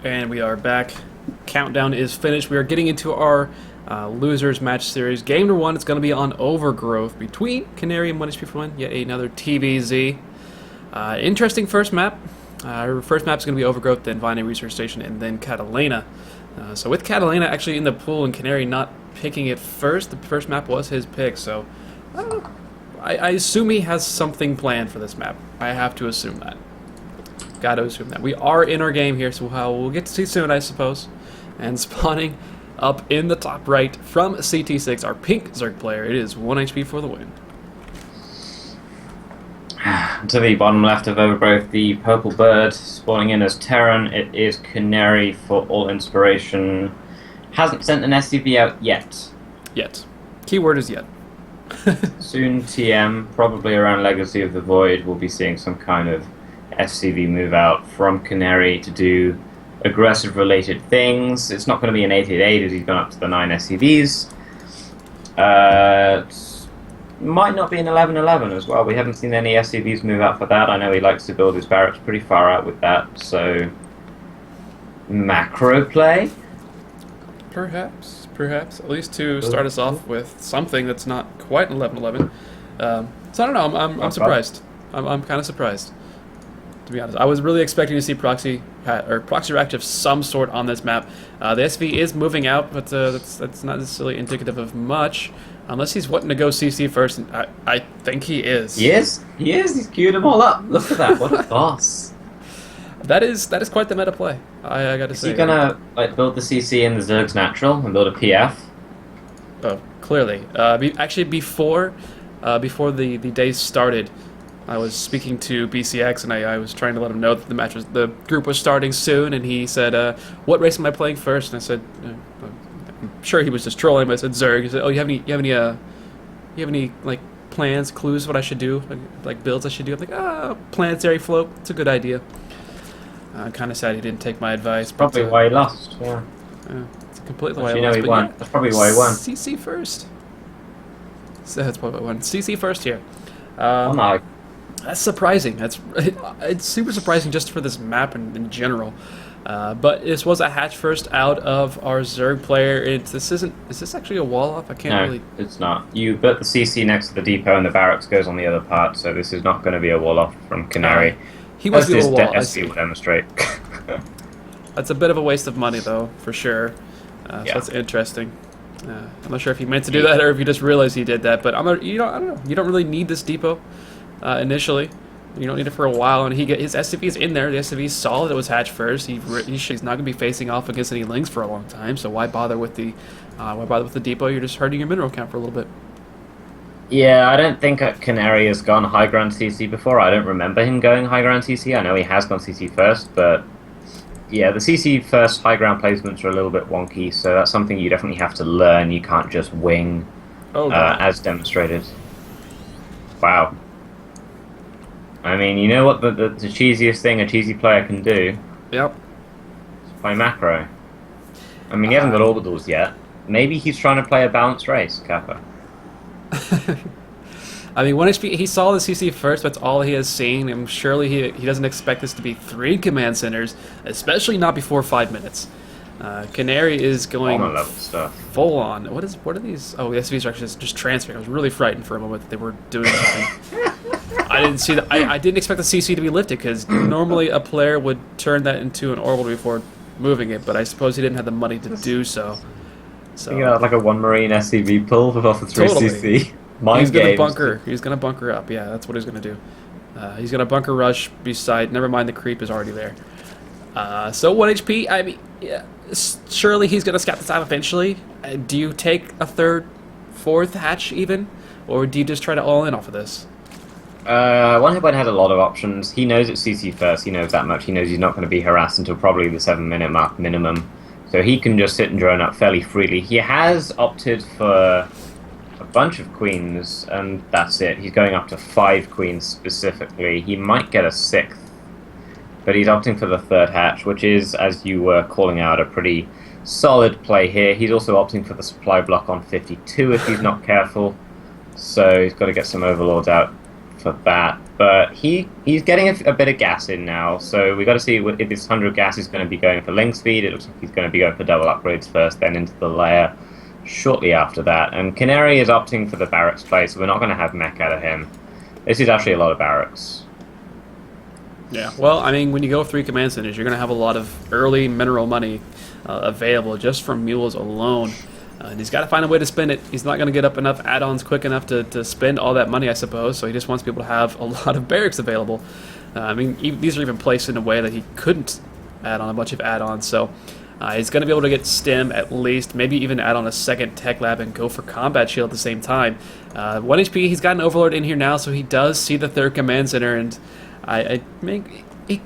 And we are back. Countdown is finished. We are getting into our losers match series. Game number 1 is going to be on Overgrowth between Canary and 1HP for 1. Yet another TVZ. Interesting first map. Our first map is going to be Overgrowth, then Vine Research Station, and then Catalina. So with Catalina actually in the pool and Canary not picking it first, the first map was his pick. So I assume he has something planned for this map. I have to assume that. Gotta assume that. We are in our game here, so we'll get to see soon, I suppose. And spawning up in the top right from CT6, our pink Zerg player. It is 1 HP for the win. To the bottom left of Overgrowth, the purple bird spawning in as Terran. It is Canary for all inspiration. Hasn't sent an SCV out yet. Yet. Keyword is yet. Soon TM, probably around Legacy of the Void, we'll be seeing some kind of SCV move out from Canary to do aggressive related things. It's not going to be an 888 as he's gone up to the 9 SCVs. Might not be an 1111 as well. We haven't seen any SCVs move out for that. I know he likes to build his barracks pretty far out with that, so macro play? Perhaps, at least to start us off with something that's not quite an 1111. So I don't know, I'm surprised. I'm kind of surprised, to be honest. I was really expecting to see proxy rack of some sort on this map. The SV is moving out, but that's not necessarily indicative of much, unless he's wanting to go CC first. And I think he is. He is. He's queued them all up. Look at that. What a boss. That is quite the meta play. I got to say. Is he gonna build the CC in the Zerg's natural and build a PF? Oh, clearly. Actually, before the day started, I was speaking to BCX, and I was trying to let him know that the group was starting soon, and he said, "What race am I playing first?" And I said, "I'm sure he was just trolling." But I said, "Zerg." He said, "Oh, you have any like plans, clues, what I should do, like builds I should do?" I'm like, planetary float. It's a good idea." I'm kind of sad he didn't take my advice. Probably why he lost. Yeah. It's completely why he lost. He won. That's probably why he won. CC first. So that's probably why I won. CC first here. Oh no. That's surprising. It's super surprising just for this map in general. But this was a hatch first out of our Zerg player. Is this actually a wall off? I can't really. No, it's not. You put the CC next to the depot, and the barracks goes on the other part. So this is not going to be a wall off from Canary. He wants to do a wall. SC will demonstrate. That's a bit of a waste of money, though, for sure. So that's interesting. I'm not sure if he meant to do that or if he just realized he did that. But I don't know. You don't really need this depot initially. You don't need it for a while, and his SCV is in there. The SCV is solid. It was hatched first. He's not going to be facing off against any links for a long time. So why bother with the depot? You're just hurting your mineral count for a little bit. Yeah, I don't think Canary has gone high ground CC before. I don't remember him going high ground CC. I know he has gone CC first, but yeah, the CC first high ground placements are a little bit wonky, so that's something you definitely have to learn. You can't just wing as demonstrated. Wow. I mean, you know what the cheesiest thing a cheesy player can do? Yep. Is play macro. I mean, he hasn't got orbitals yet. Maybe he's trying to play a balanced race, Kappa. I mean, 1 HP, he saw the CC first, that's all he has seen, and surely he doesn't expect this to be 3 command centers, especially not before 5 minutes. Canary is going full on. What are these? Oh, the SVs are actually just transferring. I was really frightened for a moment that they were doing something. I didn't see that. I didn't expect the CC to be lifted, because normally a player would turn that into an orbital before moving it, but I suppose he didn't have the money to do so. You know, like a 1 Marine SCV pull with off a 3 CC. He's gonna bunker up. Yeah, that's what he's gonna do. He's gonna bunker rush beside. Never mind, the creep is already there. So 1 HP. I mean, yeah, surely he's gonna scout this out eventually. Do you take a 3rd, 4th hatch even, or do you just try to all in off of this? 1Hit had a lot of options. He knows it's CC first. He knows that much. He knows he's not going to be harassed until probably the 7-minute mark minimum. So he can just sit and drone up fairly freely. He has opted for a bunch of queens, and that's it. He's going up to 5 queens specifically. He might get a 6th, but he's opting for the 3rd hatch, which is, as you were calling out, a pretty solid play here. He's also opting for the supply block on 52 if he's not careful. So he's got to get some overlords out for that. But he's getting a bit of gas in now, so we got to see if this 100 gas is going to be going for link speed. It looks like he's going to be going for double upgrades first, then into the layer shortly after that. And Canary is opting for the barracks play, so we're not going to have mech out of him. This is actually a lot of barracks. Yeah, well, I mean, when you go 3 command centers, you're going to have a lot of early mineral money available just from mules alone. And he's got to find a way to spend it. He's not going to get up enough add-ons quick enough to spend all that money, I suppose, so he just wants people to have a lot of barracks available. I mean, these are even placed in a way that he couldn't add on a bunch of add-ons, so he's going to be able to get stim at least, maybe even add on a second tech lab and go for combat shield at the same time. 1 HP, he's got an overlord in here now, so he does see the 3rd command center, and I mean, he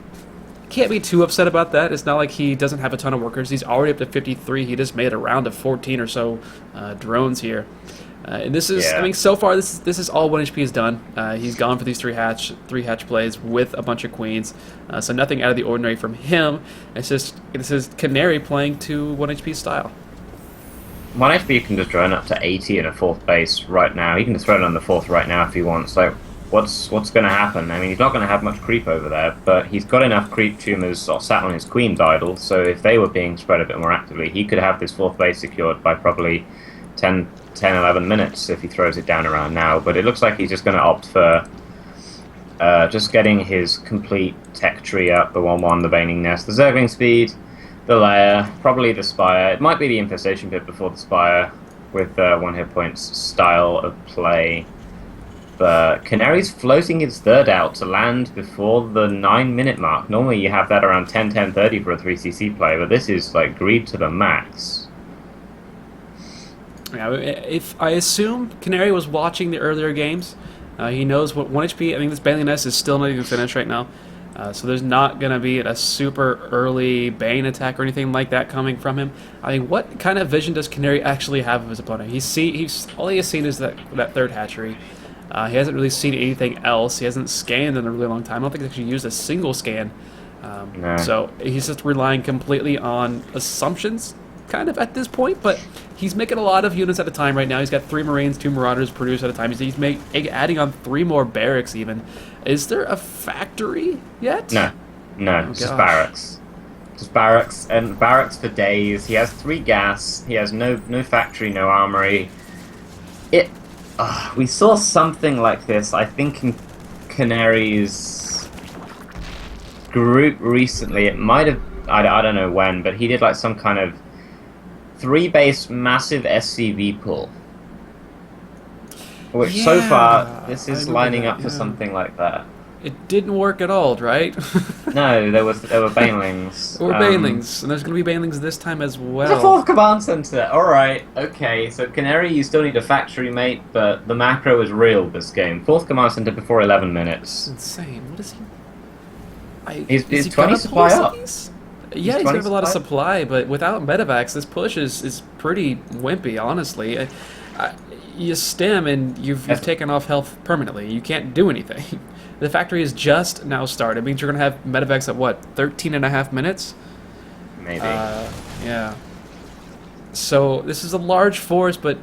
can't be too upset about that. It's not like he doesn't have a ton of workers. He's already up to 53. He just made a round of 14 or so drones here. And this is, I mean, so far this is all 1 HP has done. He's gone for these three hatch plays with a bunch of queens, so nothing out of the ordinary from him. This is Canary playing to 1 HP style. 1 HP can just drone up to 80 in a 4th base right now. He can just throw it on the 4th right now if he wants. Like, what's going to happen? I mean, he's not going to have much creep over there, but he's got enough creep tumors sat on his queen's idle, so if they were being spread a bit more actively, he could have this 4th base secured by probably 10, 11 minutes if he throws it down around now. But it looks like he's just going to opt for just getting his complete tech tree up, the 1-1, the Baning Nest, the Zergling Speed, the Lair, probably the Spire. It might be the Infestation Pit before the Spire with 1 hit points style of play. But Canary's floating his 3rd out to land before the 9-minute mark. Normally you have that around 10:30 for a 3cc play, but this is like greed to the max. Yeah, if I assume Canary was watching the earlier games, he knows what 1 HP. I think this Baning Nest is still not even finished right now, so there's not going to be a super early Bane attack or anything like that coming from him. I mean, what kind of vision does Canary actually have of his opponent? He's all he has seen is that 3rd hatchery. He hasn't really seen anything else. He hasn't scanned in a really long time. I don't think he's actually used a single scan. No. So he's just relying completely on assumptions, kind of, at this point. But he's making a lot of units at a time right now. He's got 3 Marines, 2 Marauders produced at a time. He's adding on 3 more barracks even. Is there a factory yet? No, Oh, just gosh. barracks. Just barracks, and barracks for days. He has 3 gas. He has no factory, no armory. We saw something like this, I think, in Canary's group recently. It might have, I don't know when, but he did like some kind of 3-base massive SCV pull. Which so far, this is lining up for something like that. It didn't work at all, right? No, there were banelings. There were banelings, and there's going to be banelings this time as well. The 4th command center. Alright, okay. So Canary, you still need a factory, mate, but the macro is real this game. 4th command center before 11 minutes. It's insane. What is he? He's he 20 supply up. Yeah, he's 20 going to have a lot of supply. supply, but without medevacs, this push is pretty wimpy, honestly. You stem, and you've taken off health permanently. You can't do anything. The factory is just now started. It means you're going to have medevacs at, what, 13.5 minutes? Maybe. Yeah. So this is a large force, but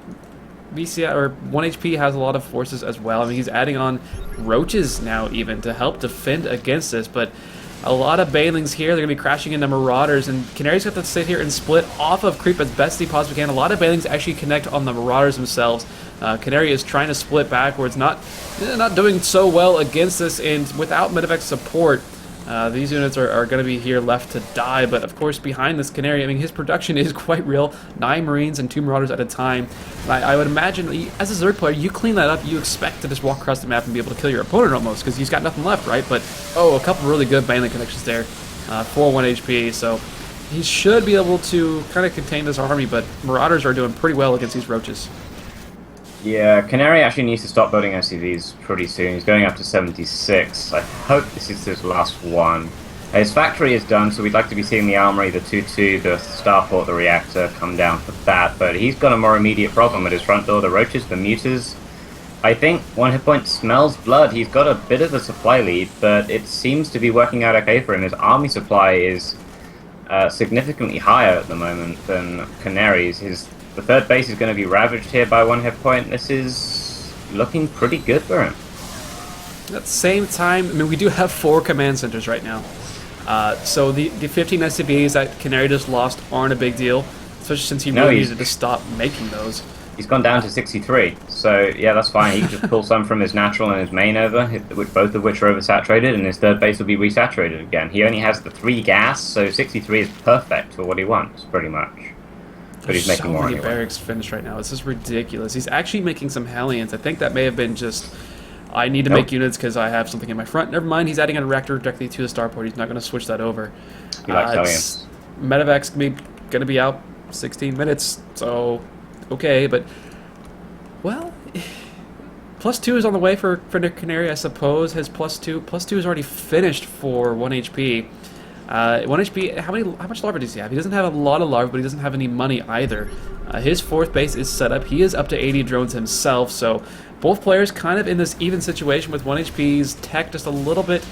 VCI, or 1 HP, has a lot of forces as well. I mean, he's adding on roaches now even to help defend against this, but a lot of banelings here. They're going to be crashing into Marauders, and Canary's got to sit here and split off of creep as best he possibly can. A lot of banelings actually connect on the Marauders themselves. Canary is trying to split backwards, not doing so well against this, and without medevac support, these units are going to be here left to die. But of course, behind this Canary, I mean, his production is quite real. 9 Marines and 2 Marauders at a time. I would imagine, as a Zerg player, you clean that up, you expect to just walk across the map and be able to kill your opponent almost, because he's got nothing left, right? But, a couple really good baneling connections there for 1 HP, so he should be able to kind of contain this army, but Marauders are doing pretty well against these roaches. Yeah, Canary actually needs to stop building SCVs pretty soon. He's going up to 76. I hope this is his last one. His factory is done, so we'd like to be seeing the armory, the 2-2, the starport, the reactor come down for that. But he's got a more immediate problem at his front door. The roaches, the muters. I think 1 hit point smells blood. He's got a bit of a supply lead, but it seems to be working out okay for him. His army supply is significantly higher at the moment than Canary's. The 3rd base is going to be ravaged here by 1 hit point. This is looking pretty good for him. At the same time, I mean, we do have 4 command centers right now. So the 15 SCVs that Canary just lost aren't a big deal, especially since he really needed to stop making those. He's gone down to 63, so yeah, that's fine. He can just pull some from his natural and his main over, both of which are oversaturated, and his third base will be resaturated again. He only has the 3 gas, so 63 is perfect for what he wants, pretty much. But he's making more anyway. So many barracks finished right now. This is ridiculous. He's actually making some Hellions. I think that may have been just... I need to make units because I have something in my front. Never mind, he's adding a reactor directly to the starport. He's not going to switch that over. He likes Hellions. Medevac's going to be out 16 minutes, so okay, but... Well, +2 is on the way for Canary, I suppose. His +2 is already finished for 1 HP. 1 HP, how much larva does he have? He doesn't have a lot of larva, but he doesn't have any money either. His 4th base is set up. He is up to 80 drones himself, so both players kind of in this even situation with 1 HP's tech just a little bit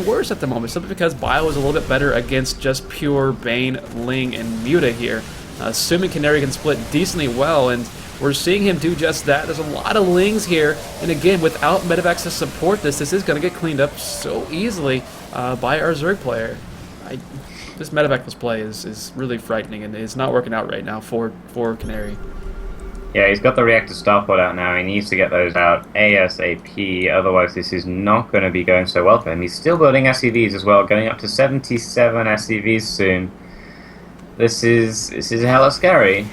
worse at the moment, simply because Bio is a little bit better against just pure Bane, Ling, and Muta here. Assuming Canary can split decently well, and we're seeing him do just that. There's a lot of Lings here, and again, without Medevacs to support this is going to get cleaned up so easily by our Zerg player. This Medevacless play is really frightening, and it's not working out right now for Canary. Yeah, he's got the reactor starport out now. He needs to get those out ASAP, otherwise this is not going to be going so well for him. He's still building SCVs as well, going up to 77 SCVs soon. This is hella scary.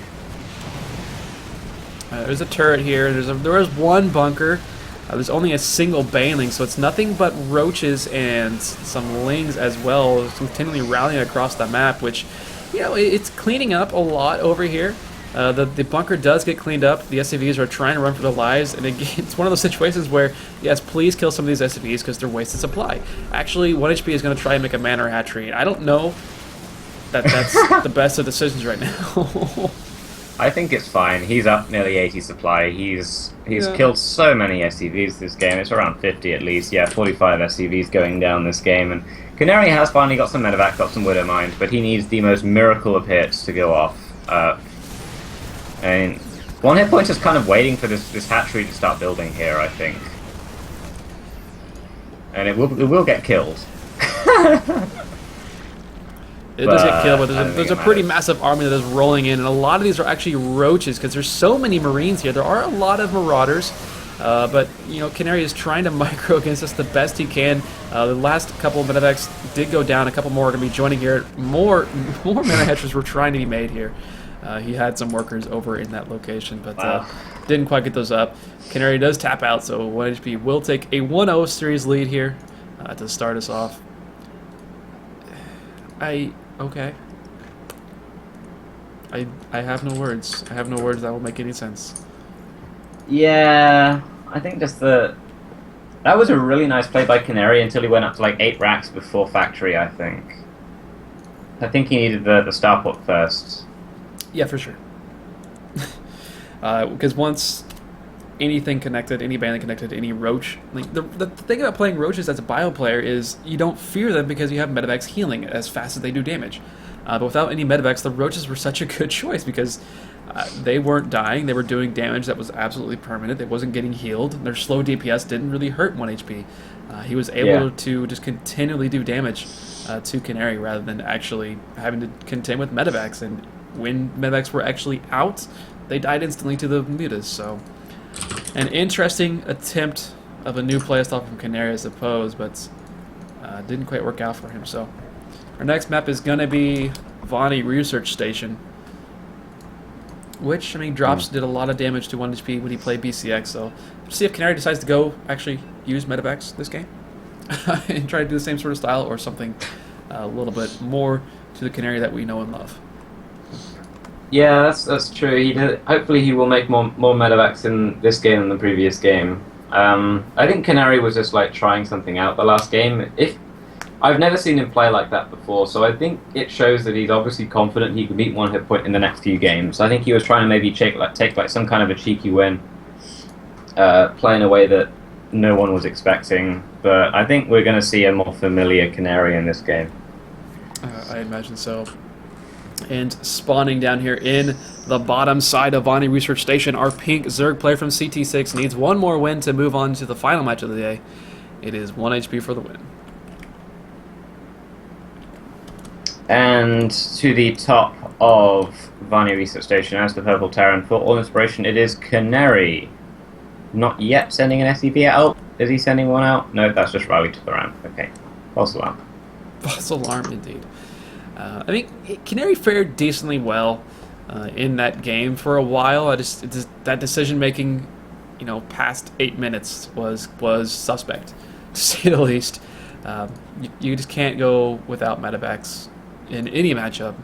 There's a turret here. There is 1 bunker. There's only a single Baneling, so it's nothing but roaches and some Lings as well, continually rallying across the map, which, you know, it's cleaning up a lot over here. The bunker does get cleaned up. The SCVs are trying to run for their lives, and again, it's one of those situations where, yes, please kill some of these SCVs because they're wasted supply. Actually, 1 HP is going to try and make a manor hatchery. I don't know that that's the best of decisions right now. I think it's fine. He's up nearly 80 supply. He's killed so many SCVs this game. It's around 50 at least. Yeah, 45 SCVs going down this game. And Canary has finally got some medevac, got some Widowmind, but he needs the most miracle of hits to go off. And 1 hit point is kind of waiting for this hatchery to start building here, I think. And it will get killed. It does get killed, but there's a pretty massive army that is rolling in, and a lot of these are actually roaches because there's so many Marines here. There are a lot of Marauders, but you know, Canary is trying to micro against us the best he can. The last couple of medevacs did go down. A couple more are going to be joining here. More mana hatchers were trying to be made here. He had some workers over in that location, but didn't quite get those up. Canary does tap out, so 1 HP will take a 1-0 series lead here to start us off. Okay. I have no words. I have no words that will make any sense. Yeah, I think just that was a really nice play by Canary until he went up to like 8 racks before factory, I think. I think he needed the starport first. Yeah, for sure. Because once anything connected, any bandit connected, any roach, like the thing about playing roaches as a bio player is you don't fear them because you have medevacs healing as fast as they do damage. But without any medevacs, the roaches were such a good choice because they weren't dying, they were doing damage that was absolutely permanent, it wasn't getting healed, their slow DPS didn't really hurt 1 HP. He was able to just continually do damage to Canary rather than actually having to contend with medevacs, and when medevacs were actually out, they died instantly to the mutas, so... An interesting attempt of a new playstyle from Canary, I suppose, but didn't quite work out for him. So our next map is going to be Vonnie Research Station, which, I mean, drops did a lot of damage to 1 HP when he played BCX, so let's see if Canary decides to go actually use medevacs this game and try to do the same sort of style or something a little bit more to the Canary that we know and love. Yeah, that's true. Hopefully he will make more medevacs in this game than the previous game. I think Canary was just like trying something out the last game. I've never seen him play like that before, so I think it shows that he's obviously confident he could beat 1 hit point in the next few games. I think he was trying to maybe take like some kind of a cheeky win, play in a way that no one was expecting. But I think we're going to see a more familiar Canary in this game. I imagine so. And spawning down here in the bottom side of Vonnie Research Station, our pink Zerg player from CT6 needs 1 more win to move on to the final match of the day. It is 1 HP for the win. And to the top of Varney Research Station as the Purple Terran for all inspiration, it is Canary. Not yet sending an SCV out. Is he sending one out? No, that's just rally to the ramp. Okay. False alarm. False alarm, indeed. I think Canary fared decently well in that game for a while. That decision making, past 8 minutes was suspect, to say the least. You just can't go without medevacs in any matchup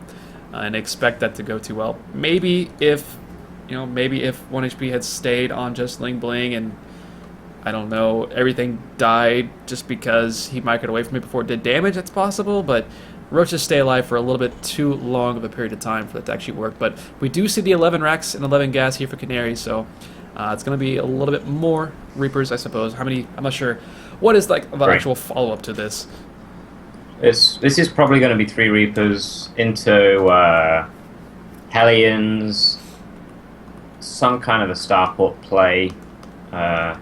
and expect that to go too well. Maybe if 1 HP had stayed on just Ling Bling and I don't know, everything died just because he might get away from it before it did damage, that's possible, but roaches stay alive for a little bit too long of a period of time for that to actually work. But we do see the 11 racks and 11 gas here for Canary, so it's going to be a little bit more Reapers, I suppose. How many? I'm not sure. What is like the actual follow-up to this? This is probably going to be 3 Reapers into Hellions, some kind of a starport play,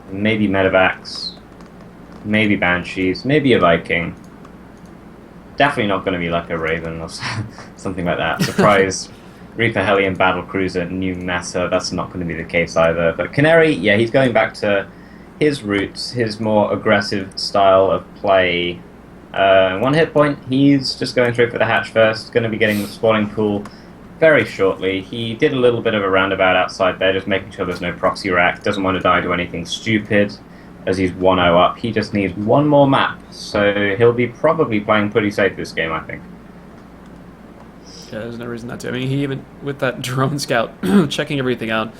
maybe medevacs, maybe Banshees, maybe a Viking. Definitely not going to be like a Raven or something like that. Surprise Reaper Hellion Battle Cruiser, new meta, that's not going to be the case either. But Canary, yeah, he's going back to his roots, his more aggressive style of play. 1 hit point, he's just going straight for the hatch first, going to be getting the spawning pool very shortly. He did a little bit of a roundabout outside there, just making sure there's no proxy rack, doesn't want to die to anything stupid, as he's 1-0 up. He just needs one more map, so he'll be probably playing pretty safe this game, I think. Yeah, there's no reason not to. I mean, he even, with that drone scout, checking everything out,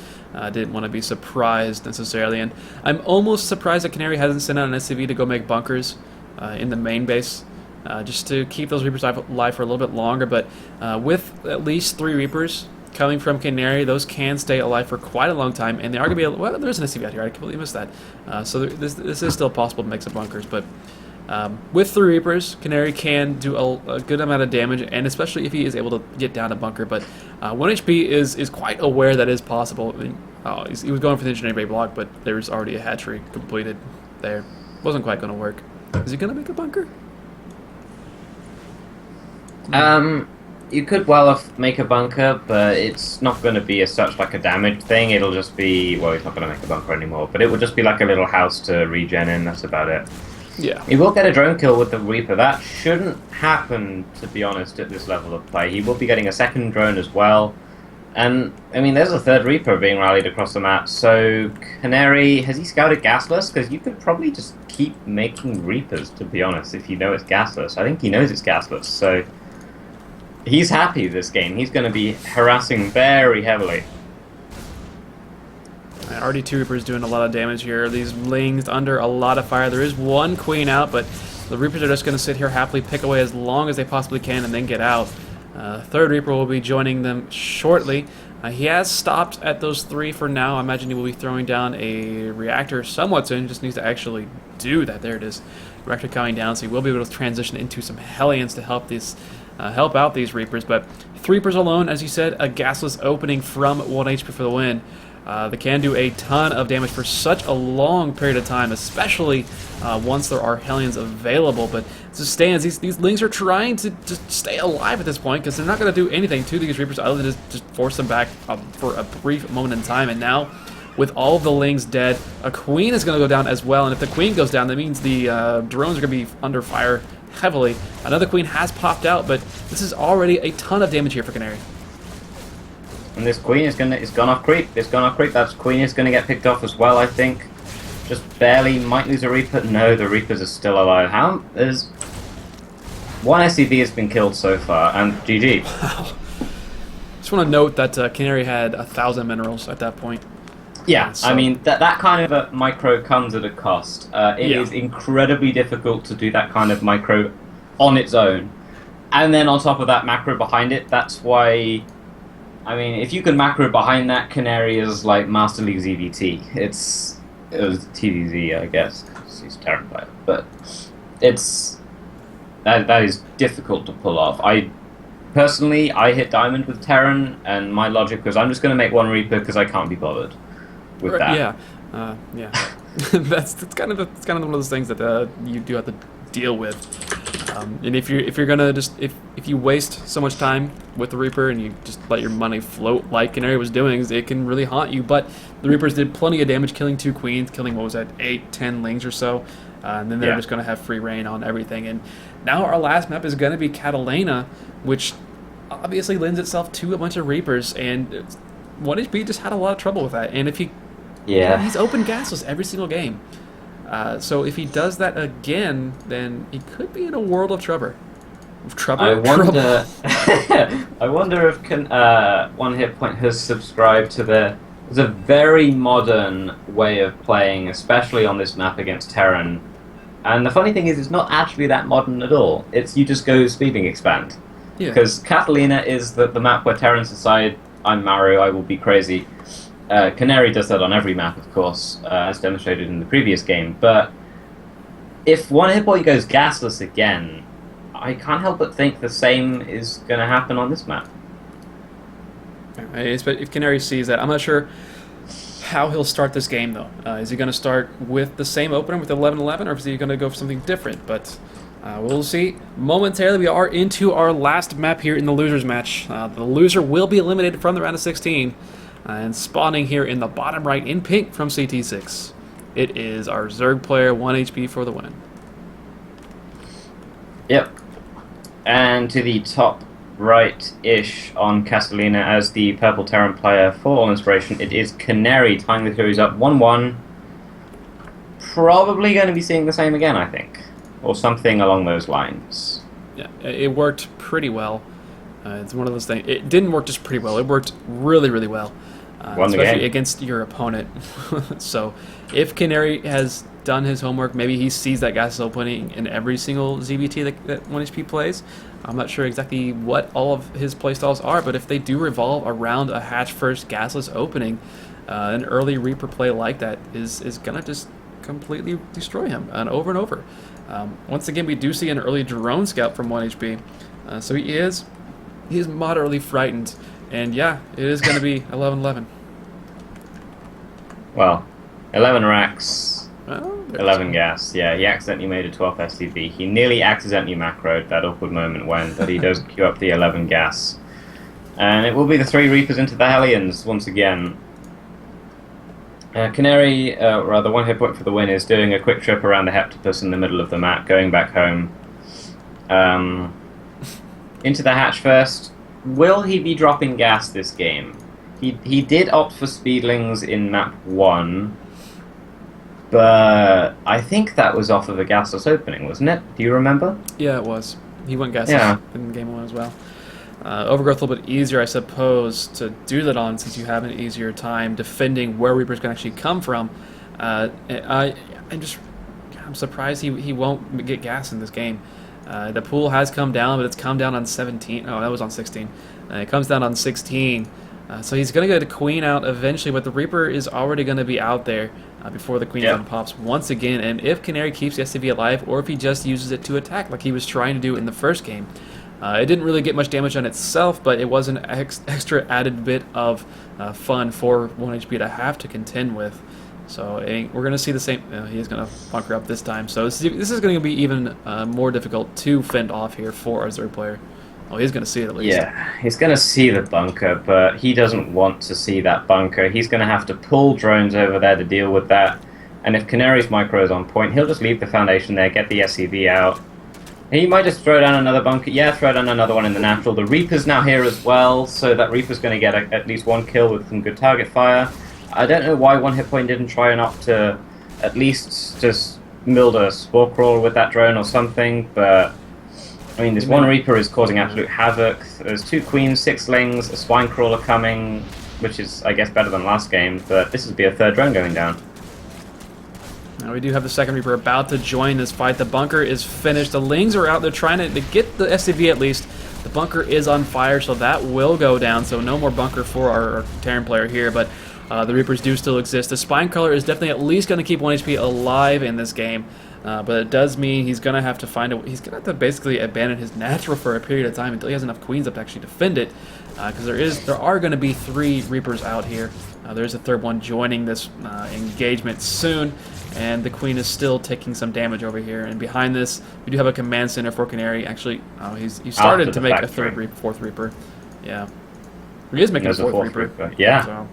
didn't want to be surprised necessarily, and I'm almost surprised that Canary hasn't sent out an SCV to go make bunkers in the main base, just to keep those Reapers alive for a little bit longer, but with at least 3 Reapers coming from Canary, those can stay alive for quite a long time, and they are going to be, well, there's an SCV out here, I completely missed that, so this is still possible to make some bunkers, but with 3 Reapers, Canary can do a good amount of damage, and especially if he is able to get down to bunker, but 1 HP is quite aware that is possible. I mean, he was going for the Engineering Bay block, but there's already a hatchery completed there. Wasn't quite going to work. Is he going to make a bunker? You could make a bunker, but it's not going to be as such like a damage thing. It'll just be, well, he's not going to make a bunker anymore, but it will just be like a little house to regen in, that's about it. Yeah. He will get a drone kill with the Reaper. That shouldn't happen, to be honest, at this level of play. He will be getting a second drone as well. And, I mean, there's a 3rd Reaper being rallied across the map, so Canary, has he scouted gasless? Because you could probably just keep making Reapers, to be honest, if you know it's gasless. I think he knows it's gasless, so he's happy this game. He's going to be harassing very heavily. Already 2 Reapers doing a lot of damage here. These Lings under a lot of fire. There is 1 Queen out, but the Reapers are just going to sit here happily, pick away as long as they possibly can, and then get out. 3rd Reaper will be joining them shortly. He has stopped at those 3 for now. I imagine he will be throwing down a reactor somewhat soon. Just needs to actually do that. There it is. Reactor coming down, so he will be able to transition into some Hellions to help out these Reapers. But 3 Reapers alone, as you said, a gasless opening from 1 HP for the win. They can do a ton of damage for such a long period of time, especially once there are Hellions available. But as it stands, these Lings are trying to just stay alive at this point because they're not going to do anything to these Reapers other than just force them back for a brief moment in time. And now, with all of the Lings dead, a Queen is going to go down as well. And if the Queen goes down, that means the drones are going to be under fire heavily. Another Queen has popped out, but this is already a ton of damage here for Canary. And this Queen is gone off creep. It's gone off creep. That Queen is going to get picked off as well, I think. Just barely. Might lose a Reaper. No, the Reapers are still alive. There's 1 SCV has been killed so far, and GG. Wow. Just want to note that Canary had 1,000 minerals at that point. Yeah, so, I mean, that kind of a micro comes at a cost. It is incredibly difficult to do that kind of micro on its own. And then on top of that, macro behind it. That's why... I mean, if you can macro behind that, Canary is like Master League ZVT. It was TVZ, I guess. He's a Terran player, but that is difficult to pull off. Personally, I hit Diamond with Terran, and my logic was I'm just going to make 1 Reaper because I can't be bothered with that. Yeah. It's kind of one of those things that you do have to deal with. And if you're gonna just if you waste so much time with the Reaper and you just let your money float like Canary was doing, it can really haunt you. But the Reapers did plenty of damage, killing 2 queens, killing what was that, 8, 10 lings or so, and then they're just gonna have free reign on everything. And now our last map is gonna be Catalina, which obviously lends itself to a bunch of Reapers, and 1HP just had a lot of trouble with that. And if he's open gasless every single game. So if he does that again, then he could be in a world of trouble. I wonder. I wonder if One Hit Point has subscribed to there's a very modern way of playing, especially on this map against Terran. And the funny thing is, it's not actually that modern at all. It's you just go speeding expand. Yeah. Because Catalina is the map where Terrans decide, I'm Maru, I will be crazy. Canary does that on every map, of course, as demonstrated in the previous game. But if One Hit Point goes gasless again, I can't help but think the same is going to happen on this map. If Canary sees that, I'm not sure how he'll start this game, though. Is he going to start with the same opener with 11-11, or is he going to go for something different? But we'll see. Momentarily, we are into our last map here in the losers match. The loser will be eliminated from the round of 16. And spawning here in the bottom right in pink from CT6. It is our Zerg player, 1 HP for the win. Yep. And to the top right-ish on Castellina as the purple Terran player for All Inspiration, it is Canary tying the series up 1-1. Probably going to be seeing the same again, I think. Or something along those lines. Yeah, it worked pretty well. It's one of those things. It didn't work just pretty well. It worked really, really well. Especially against your opponent. So if Canary has done his homework, maybe he sees that gas opening in every single ZBT that 1HP plays. I'm not sure exactly what all of his playstyles are, but if they do revolve around a hatch first gasless opening, an early Reaper play like that is going to just completely destroy him and over. Once again, we do see an early drone scout from 1HP. So he is moderately frightened. And yeah, it is going to be 11-11. Well, 11 racks, Well, 11 gas. Yeah, he accidentally made a 12 SCV. He nearly accidentally macroed that awkward moment when, but he does queue up the 11 gas. And it will be the 3 Reapers into the Hellions once again. Canary, rather, 1 hit point for the win, is doing a quick trip around the Heptopus in the middle of the map, going back home. Into the hatch first. Will he be dropping gas this game? He did opt for speedlings in map 1, but I think that was off of a gasless opening, wasn't it? Do you remember? Yeah, it was. He went gasless in game 1 as well. Overgrowth a little bit easier, I suppose, to do that on, since you have an easier time defending where Reapers can actually come from. I'm surprised he won't get gas in this game. The pool has come down, but it's come down on 17. Oh, that was on 16. It comes down on 16. So he's going to get a queen out eventually, but the Reaper is already going to be out there before the queen pops once again. And if Canary keeps the SCV alive, or if he just uses it to attack like he was trying to do in the first game, it didn't really get much damage on itself, but it was an extra added bit of fun for 1HP to have to contend with. So we're going to see the same. He is going to bunker up this time. So this is going to be even more difficult to fend off here for our Zerg player. Oh, he's going to see it at least. Yeah, he's going to see the bunker, but he doesn't want to see that bunker. He's going to have to pull drones over there to deal with that. And if Canary's micro is on point, he'll just leave the foundation there, get the SCV out. He might just throw down another bunker. Yeah, throw down another one in the natural. The Reaper's now here as well, so that Reaper's going to get at least 1 kill with some good target fire. I don't know why 1 hit point didn't try and opt to at least just build a spore crawler with that drone or something, but I mean, this 1 Reaper is causing absolute havoc. There's 2 queens, 6 lings, a swine crawler coming, which is, I guess, better than last game, but this would be a 3rd drone going down. Now we do have the 2nd Reaper about to join this fight. The bunker is finished. The lings are out there trying to get the SCV at least. The bunker is on fire, so that will go down, so no more bunker for our Terran player here, but the Reapers do still exist. The Spine Crawler is definitely at least going to keep 1 HP alive in this game, but it does mean he's going to have to he's going to have to basically abandon his natural for a period of time until he has enough queens up to actually defend it, because there are going to be 3 Reapers out here. There's a 3rd one joining this engagement soon, and the Queen is still taking some damage over here. And behind this, we do have a command center for Canary. Actually, he started to make a fourth Reaper. Yeah. He is making a fourth Reaper. Yeah. So.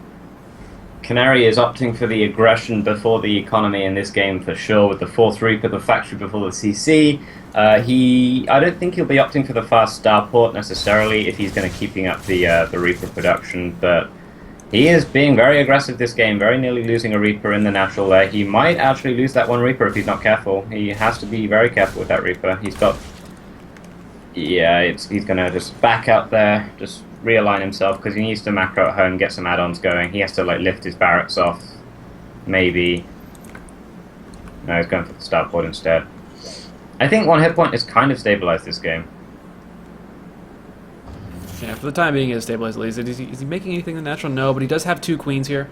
Canary is opting for the aggression before the economy in this game for sure, with the fourth Reaper, the factory before the CC. I don't think he'll be opting for the fast starport necessarily if he's going to keeping up the Reaper production, but he is being very aggressive this game, very nearly losing a Reaper in the natural there. He might actually lose that one Reaper if he's not careful. He has to be very careful with that Reaper. He's got... Yeah, he's going to just back out there, just realign himself, because he needs to macro at home, get some add-ons going. He has to like lift his barracks off, maybe. No, he's going for the starport instead. I think one hit point has kind of stabilized this game. Yeah, for the time being, it's stabilized at least. Is he making anything in the natural? No, but he does have 2 queens here.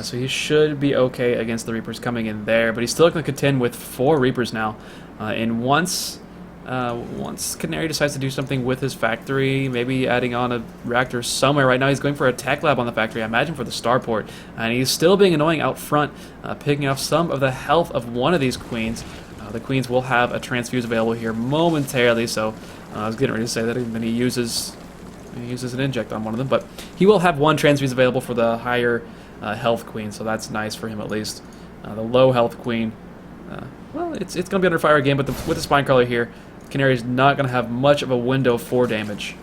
So he should be okay against the Reapers coming in there. But he's still going to contend with 4 Reapers now. And once Canary decides to do something with his factory, maybe adding on a reactor somewhere. Right now he's going for a tech lab on the factory, I imagine for the starport. And he's still being annoying out front, picking off some of the health of one of these queens. The queens will have a transfuse available here momentarily, so I was getting ready to say that, and then he uses an inject on one of them, but he will have 1 transfuse available for the higher health queen, so that's nice for him at least. The low health queen, well, it's going to be under fire again, but with the spine crawler here, Canary is not going to have much of a window for damage.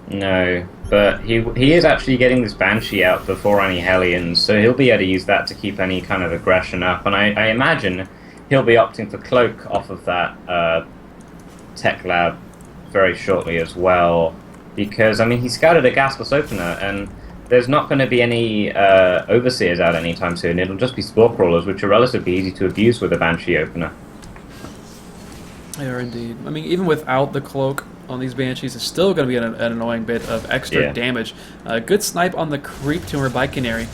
No, but he is actually getting this Banshee out before any Hellions, so he'll be able to use that to keep any kind of aggression up, and I imagine he'll be opting for Cloak off of that tech lab very shortly as well, because, I mean, he scouted a gasless opener, and there's not going to be any Overseers out anytime soon. It'll just be Spore Crawlers, which are relatively easy to abuse with a Banshee opener. They are indeed. I mean, even without the Cloak on these Banshees, it's still going to be an annoying bit of extra damage. Good snipe on the Creep Tumor by Canary.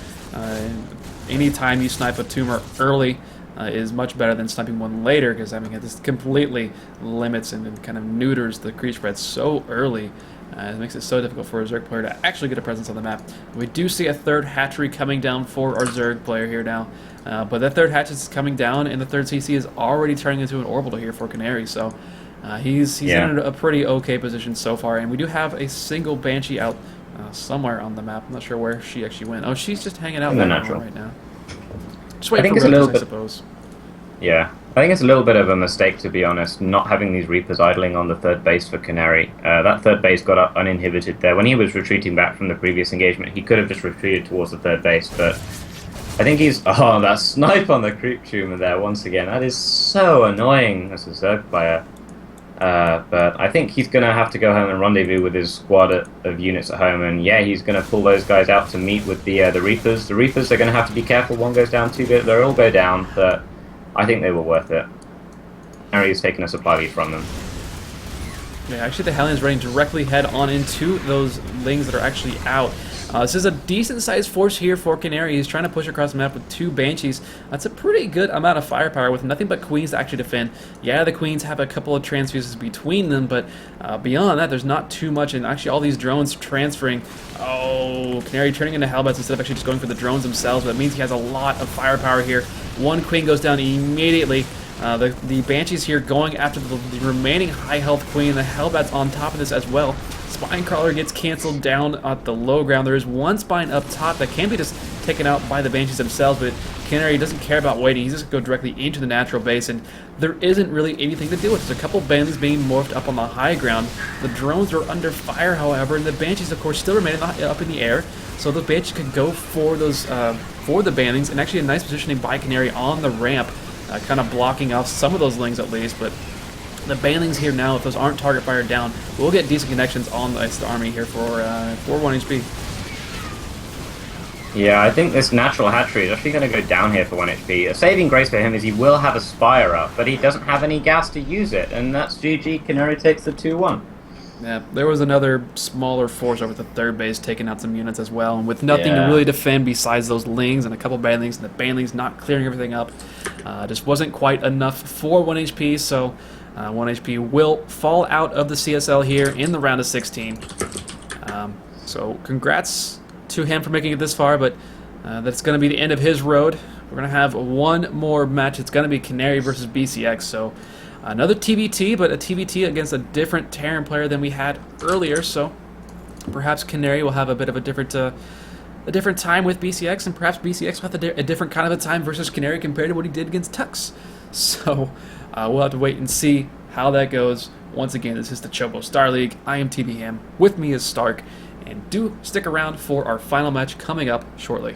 Anytime you snipe a tumor early is much better than sniping one later, because I mean, this completely limits and kind of neuters the creep spread so early. It makes it so difficult for a Zerg player to actually get a presence on the map. We do see a third hatchery coming down for our Zerg player here now. But that third hatch is coming down, and the third CC is already turning into an orbital here for Canary. So he's in a pretty okay position so far. And we do have a single Banshee out somewhere on the map. I'm not sure where she actually went. Oh, she's just hanging out in the natural right now. Just waiting for Reapers, I suppose. Yeah, I think it's a little bit of a mistake, to be honest, not having these Reapers idling on the third base for Canary. That third base got up uninhibited there. When he was retreating back from the previous engagement, he could have just retreated towards the third base, but I think he's... Oh, that snipe on the Creep Tumor there once again. That is so annoying as a Zerg player. But I think he's going to have to go home and rendezvous with his squad of units at home, and yeah, he's going to pull those guys out to meet with the Reapers. The Reapers are going to have to be careful. One goes down, two go... They'll all go down, but I think they were worth it. Harry's taken a supply lead from them. Yeah, actually the Hellions running directly head on into those Lings that are actually out. This is a decent-sized force here for Canary. He's trying to push across the map with 2 Banshees. That's a pretty good amount of firepower with nothing but Queens to actually defend. Yeah, the Queens have a couple of transfuses between them, but beyond that, there's not too much. And actually, all these drones transferring. Oh, Canary turning into Hellbats instead of actually just going for the drones themselves. That means he has a lot of firepower here. 1 Queen goes down immediately. The Banshees here going after the remaining high health Queen. The Hellbats on top of this as well. Spine Crawler gets canceled down at the low ground. There is 1 Spine up top that can be just taken out by the Banshees themselves, but Canary doesn't care about waiting. He's just going to go directly into the natural base, and there isn't really anything to do with it. There's a couple Bands being morphed up on the high ground. The drones are under fire, however, and the Banshees, of course, still remain up in the air, so the Banshees could go for those for the bandings, and actually a nice positioning by Canary on the ramp, kind of blocking off some of those Lings at least, but the Banlings here now, if those aren't target fired down, we'll get decent connections on the army here for 1 HP. Yeah, I think this natural hatchery is actually going to go down here for 1 HP. A saving grace for him is he will have a Spire up, but he doesn't have any gas to use it, and that's GG. Canary takes the 2-1. Yeah, there was another smaller force over at the third base taking out some units as well, and with nothing to really defend besides those Lings and a couple Banlings, and the Banlings not clearing everything up, just wasn't quite enough for 1 HP, so 1 HP will fall out of the CSL here in the round of 16. So congrats to him for making it this far, but that's going to be the end of his road. we're going to have one more match. It's going to be Canary versus BCX. So another TBT, but a TBT against a different Terran player than we had earlier. So perhaps Canary will have a bit of a different time with BCX, and perhaps BCX will have a different kind of a time versus Canary compared to what he did against Tux. So we'll have to wait and see how that goes. Once again, this is the Chobo Star League. I am TB Ham. With me is Stark. And do stick around for our final match coming up shortly.